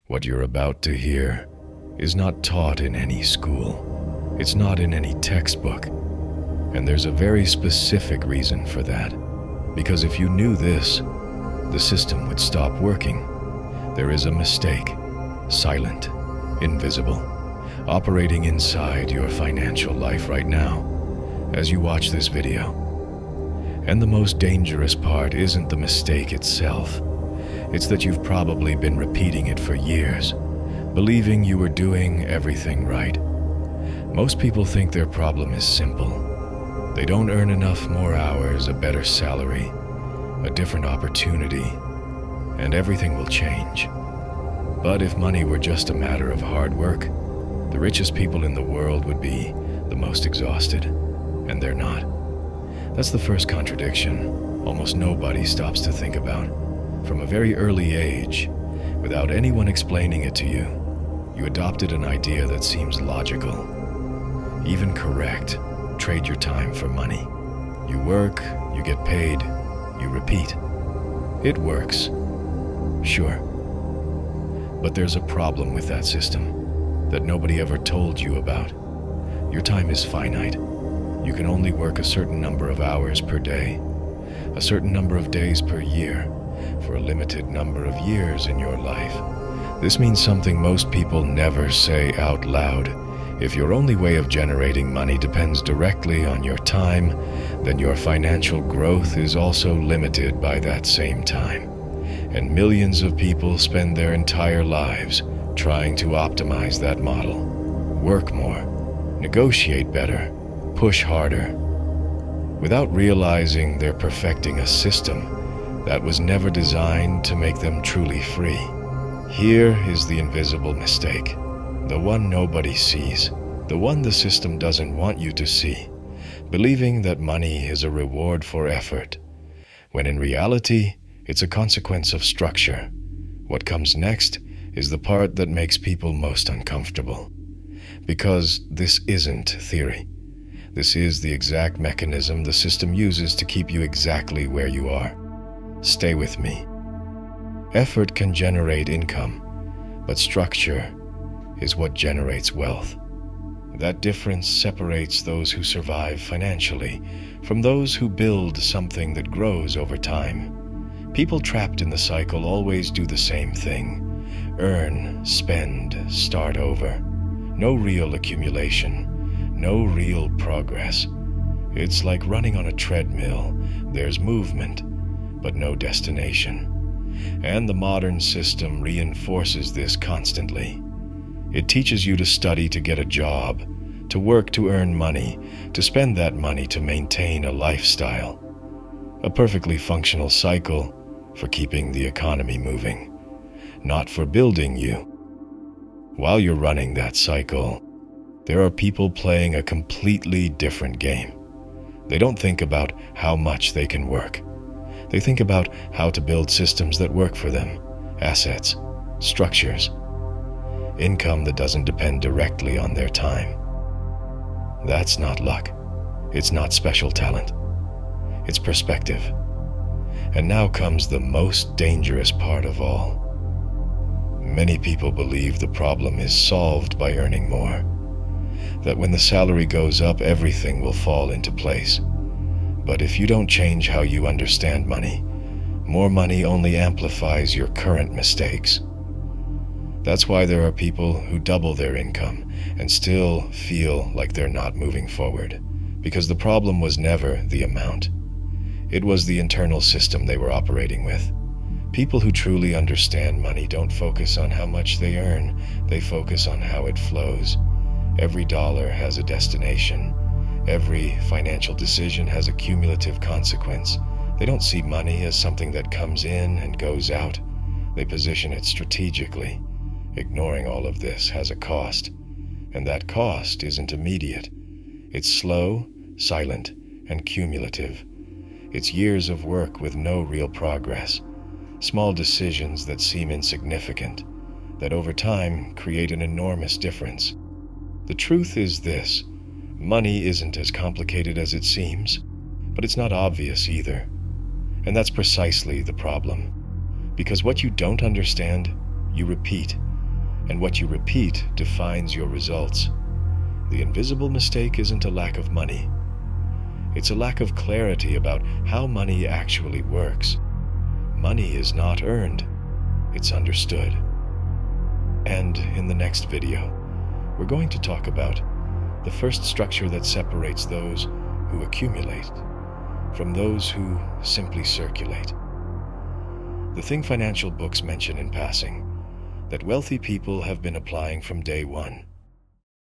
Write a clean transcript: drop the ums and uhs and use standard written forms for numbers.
What you're about to hear is not taught in any school. It's not in any textbook. And there's a very specific reason for that. Because if you knew this, the system would stop working. There is a mistake, silent, invisible, operating inside your financial life right now as you watch this video. And the most dangerous part isn't the mistake itself. It's that you've probably been repeating it for years, believing you were doing everything right. Most people think their problem is simple. They don't earn enough more hours, a better salary, a different opportunity, and everything will change. But if money were just a matter of hard work, the richest people in the world would be the most exhausted, and they're not. That's the first contradiction almost nobody stops to think about. From a very early age, without anyone explaining it to you, you adopted an idea that seems logical, even correct. Trade your time for money. You work, you get paid, you repeat. It works, sure. But there's a problem with that system that nobody ever told you about. Your time is finite. You can only work a certain number of hours per day, a certain number of days per year, for a limited number of years in your life. This means something most people never say out loud. If your only way of generating money depends directly on your time, then your financial growth is also limited by that same time. And millions of people spend their entire lives trying to optimize that model. Work more, negotiate better, push harder, without realizing they're perfecting a system that was never designed to make them truly free. Here is the invisible mistake, the one nobody sees, the one the system doesn't want you to see, believing that money is a reward for effort, when in reality, it's a consequence of structure. What comes next is the part that makes people most uncomfortable. Because this isn't theory. This is the exact mechanism the system uses to keep you exactly where you are. Stay with me. Effort can generate income, but structure is what generates wealth. That difference separates those who survive financially from those who build something that grows over time. People trapped in the cycle always do the same thing: earn, spend, start over. No real accumulation, no real progress. It's like running on a treadmill. There's movement, but no destination. And the modern system reinforces this constantly. It teaches you to study to get a job, to work to earn money, to spend that money to maintain a lifestyle. A perfectly functional cycle for keeping the economy moving, not for building you. While you're running that cycle, there are people playing a completely different game. They don't think about how much they can work. They think about how to build systems that work for them, assets, structures, income that doesn't depend directly on their time. That's not luck. It's not special talent. It's perspective. And now comes the most dangerous part of all. Many people believe the problem is solved by earning more, that when the salary goes up, everything will fall into place. But if you don't change how you understand money, more money only amplifies your current mistakes. That's why there are people who double their income and still feel like they're not moving forward, because the problem was never the amount. It was the internal system they were operating with. People who truly understand money don't focus on how much they earn, they focus on how it flows. Every dollar has a destination. Every financial decision has a cumulative consequence. They don't see money as something that comes in and goes out. They position it strategically. Ignoring all of this has a cost, and that cost isn't immediate. It's slow, silent, and cumulative. It's years of work with no real progress. Small decisions that seem insignificant, that over time create an enormous difference. The truth is this: money isn't as complicated as it seems, but it's not obvious either. And that's precisely the problem. Because what you don't understand, you repeat. And what you repeat defines your results. The invisible mistake isn't a lack of money. It's a lack of clarity about how money actually works. Money is not earned, it's understood. And in the next video, we're going to talk about the first structure that separates those who accumulate from those who simply circulate. The thing financial books mention in passing that wealthy people have been applying from day one.